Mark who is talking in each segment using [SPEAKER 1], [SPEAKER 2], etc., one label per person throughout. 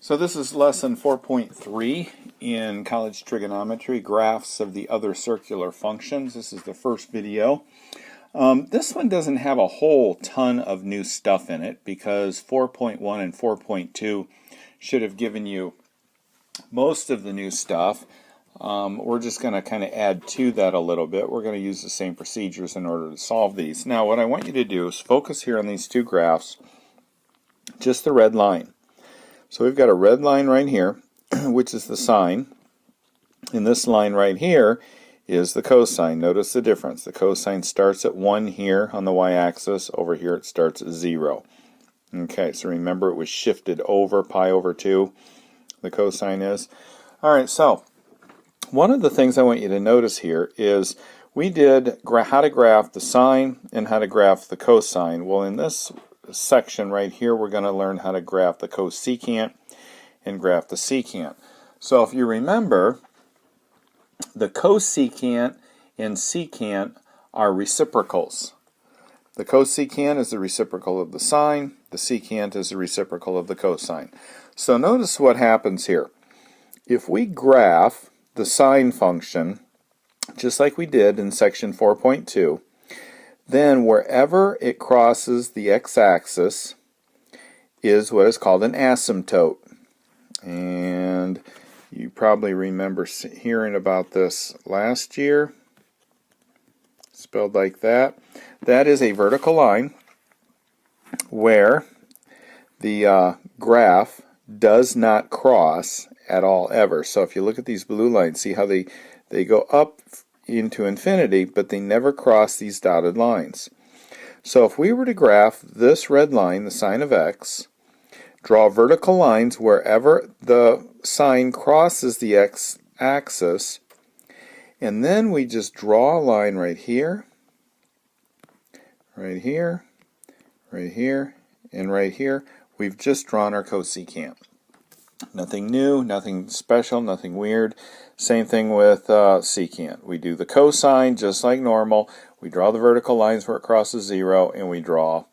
[SPEAKER 1] So this is lesson 4.3 in college trigonometry, graphs of the other circular functions. This is the first video. This one doesn't have a whole ton of new stuff in it because 4.1 and 4.2 should have given you most of the new stuff. We're just going to kind of add to that a little bit. We're going to use the same procedures in order to solve these. Now what I want you to do is focus here on these two graphs, just the red line. So we've got a red line right here, which is the sine, and this line right here is the cosine. Notice the difference. The cosine starts at 1 here on the y-axis. Over here it starts at 0. Okay, so remember it was shifted over, pi over 2, the cosine is. Alright, so one of the things I want you to notice here is we did how to graph the sine and how to graph the cosine. Well, in this section right here, we're going to learn how to graph the cosecant and graph the secant. So if you remember, the cosecant and secant are reciprocals. The cosecant is the reciprocal of the sine, the secant is the reciprocal of the cosine. So notice what happens here. If we graph the sine function, just like we did in section 4.2, then wherever it crosses the x-axis is what is called an asymptote. And you probably remember hearing about this last year, spelled like that. That is a vertical line where the graph does not cross at all ever. So if you look at these blue lines, see how they go up into infinity, but they never cross these dotted lines. So if we were to graph this red line, the sine of x, draw vertical lines wherever the sine crosses the x-axis, and then we just draw a line right here, right here, right here, and right here, we've just drawn our cosecant. Nothing new, nothing special, nothing weird. Same thing with secant. We do the cosine just like normal. We draw the vertical lines where it crosses 0, and we draw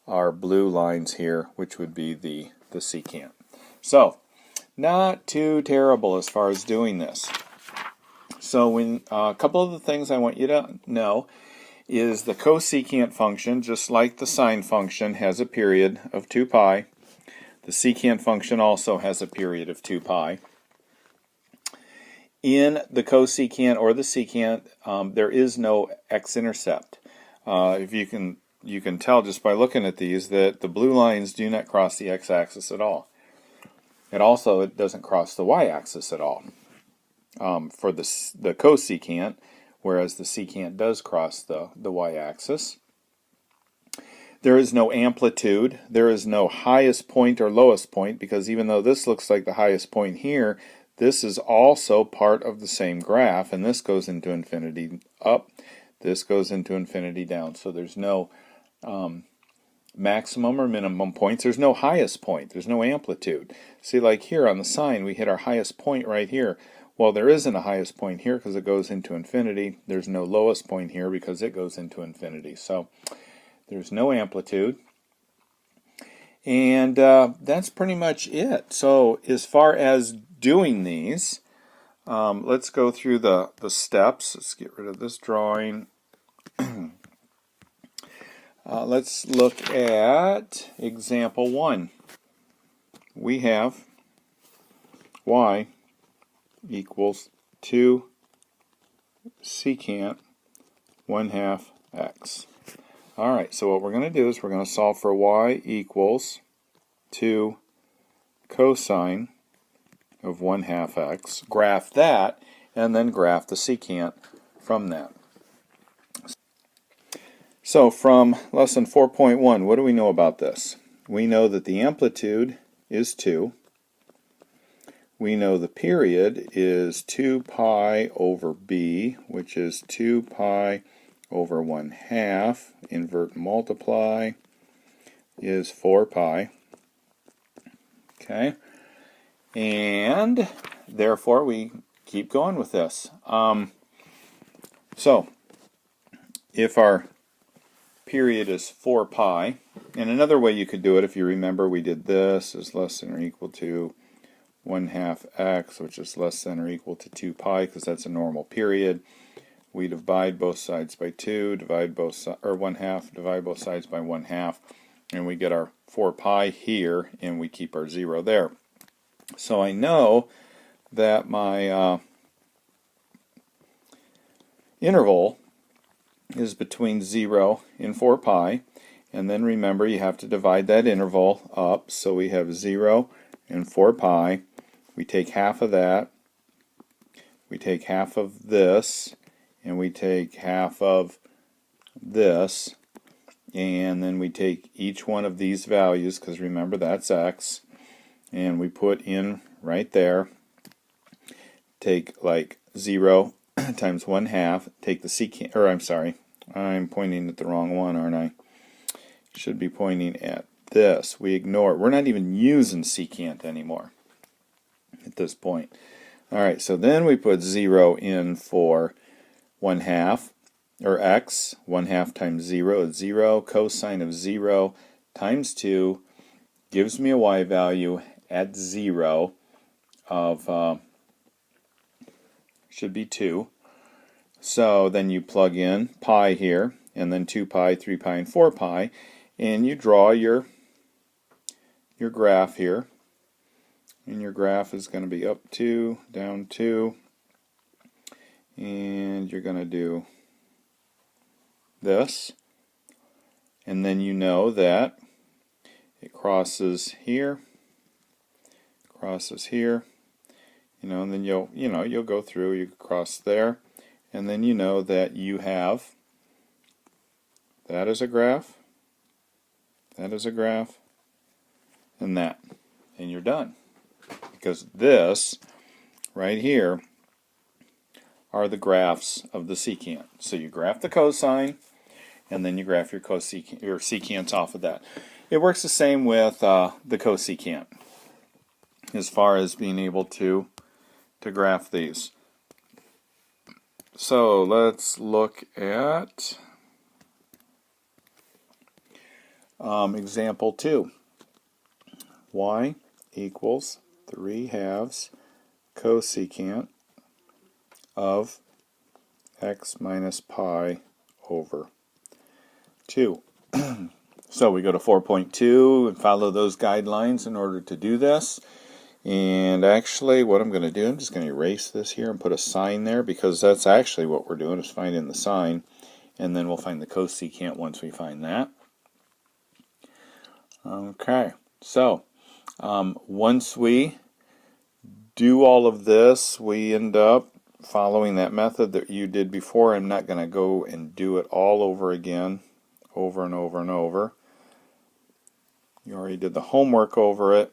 [SPEAKER 1] our blue lines here, which would be the secant. So, not too terrible as far as doing this. So, when a couple of the things I want you to know is the cosecant function, just like the sine function, has a period of 2 pi. The secant function also has a period of 2 pi. In the cosecant or the secant, there is no x-intercept. If you can tell just by looking at these that the blue lines do not cross the x-axis at all. It doesn't cross the y-axis at all for the cosecant, whereas the secant does cross the y-axis. There is no amplitude, there is no highest point or lowest point, because even though this looks like the highest point here, this is also part of the same graph, and this goes into infinity up, this goes into infinity down. So there's no maximum or minimum points, there's no highest point, there's no amplitude. See, like here on the sine, we hit our highest point right here. Well, there isn't a highest point here because it goes into infinity. There's no lowest point here because it goes into infinity. So there's no amplitude, and that's pretty much it. So as far as doing these, let's go through the steps. Let's get rid of this drawing. Let's look at example 1. We have y equals 2 secant 1/2 x. Alright, so what we're going to do is we're going to solve for y equals 2 cosine of 1/2 x, graph that, and then graph the secant from that. So from lesson 4.1, what do we know about this? We know that the amplitude is 2. We know the period is 2 pi over b, which is 2 pi over 1/2, invert multiply, is 4 pi. Okay, and therefore we keep going with this. So if our period is 4 pi. And another way you could do it, if you remember, we did this is less than or equal to 1/2 x, which is less than or equal to 2 pi, because that's a normal period. We divide both sides by 2, divide both sides, or 1/2, divide both sides by 1/2, and we get our 4 pi here, and we keep our 0 there. So I know that my interval is between 0 and 4 pi, and then remember you have to divide that interval up, so we have 0 and 4 pi. We take half of that, we take half of this, and we take half of this, and then we take each one of these values, because remember that's x, and we put in right there. Take like 0 times 1/2, take the secant, or I'm sorry, I'm pointing at the wrong one, aren't I? Should be pointing at this. We ignore it. We're not even using secant anymore at this point. Alright, so then we put 0 in for 1/2, or x. 1/2 times 0 is 0. Cosine of 0 times 2 gives me a y value at 0 of, should be 2. So then you plug in pi here, and then 2 pi, 3 pi, and 4 pi, and you draw your graph here. And your graph is going to be up 2, down 2, and you're going to do this, and then you know that it crosses here, and then you'll go through, you cross there, and then you know that you have that is a graph, that is a graph, and that, and you're done. Because this right here are the graphs of the secant. So you graph the cosine, and then you graph your secants off of that. It works the same with the cosecant as far as being able to graph these. So let's look at example 2. Y equals 3/2 cosecant of x minus pi over 2. So we go to 4.2 and follow those guidelines in order to do this. And actually what I'm going to do, I'm just going to erase this here and put a sign there, because that's actually what we're doing, is finding the sign, and then we'll find the cosecant once we find that. Okay, so once we do all of this, we end up following that method that you did before. I'm not going to go and do it all over again, over and over and over. You already did the homework over it.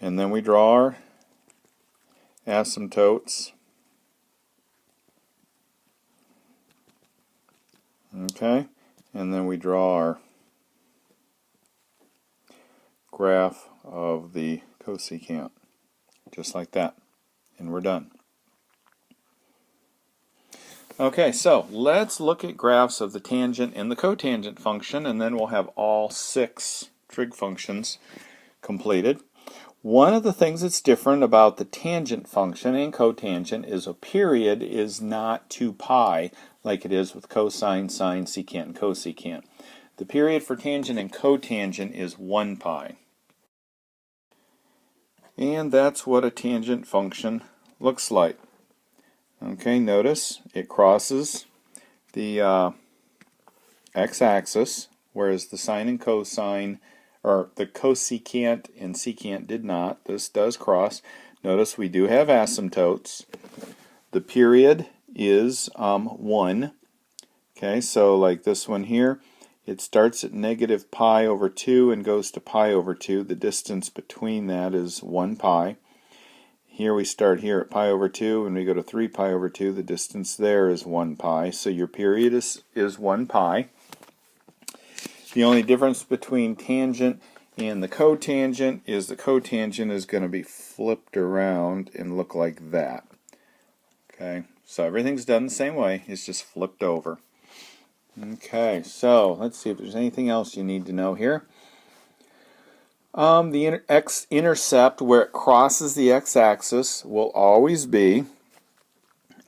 [SPEAKER 1] And then we draw our asymptotes. Okay, and then we draw our graph of the cosecant, just like that, and we're done. Okay, so let's look at graphs of the tangent and the cotangent function, and then we'll have all 6 trig functions completed. One of the things that's different about the tangent function and cotangent is a period is not 2 pi like it is with cosine, sine, secant, and cosecant. The period for tangent and cotangent is 1 pi. And that's what a tangent function looks like. Okay, notice it crosses the x-axis, whereas the sine and cosine, or the cosecant and secant did not. This does cross. Notice we do have asymptotes. The period is 1. Okay, so like this one here, it starts at negative pi over 2 and goes to pi over 2. The distance between that is 1 pi. Here we start here at pi over 2 and we go to 3 pi over 2. The distance there is 1 pi. So your period is 1 pi. The only difference between tangent and the cotangent is the cotangent is going to be flipped around and look like that. Okay, so everything's done the same way, it's just flipped over. Okay, so let's see if there's anything else you need to know here. The x-intercept where it crosses the x-axis will always be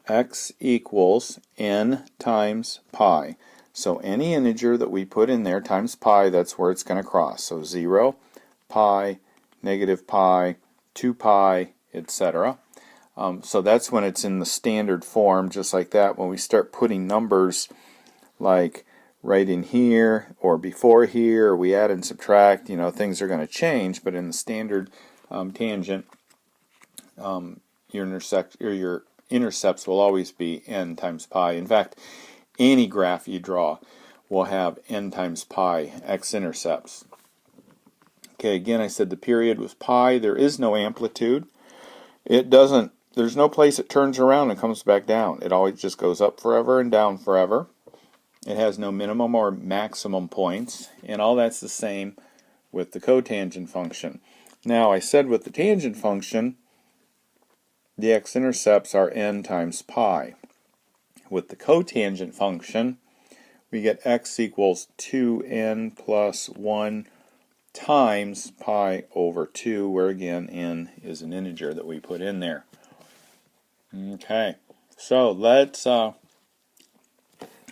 [SPEAKER 1] x equals n times pi. So any integer that we put in there times pi, that's where it's going to cross. So 0, pi, negative pi, 2 pi, etc. So that's when it's in the standard form, just like that. When we start putting numbers like right in here or before here, or we add and subtract, things are going to change. But in the standard tangent, your intercepts will always be n times pi. In fact, any graph you draw will have n times pi x-intercepts. Okay, again, I said the period was pi. There is no amplitude. There's no place it turns around and comes back down. It always just goes up forever and down forever. It has no minimum or maximum points, and all that's the same with the cotangent function. Now, I said with the tangent function, the x-intercepts are n times pi. With the cotangent function, we get x equals 2n plus 1 times pi over 2, where again n is an integer that we put in there. Okay, so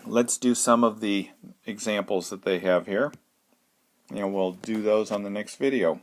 [SPEAKER 1] let's do some of the examples that they have here, and we'll do those on the next video.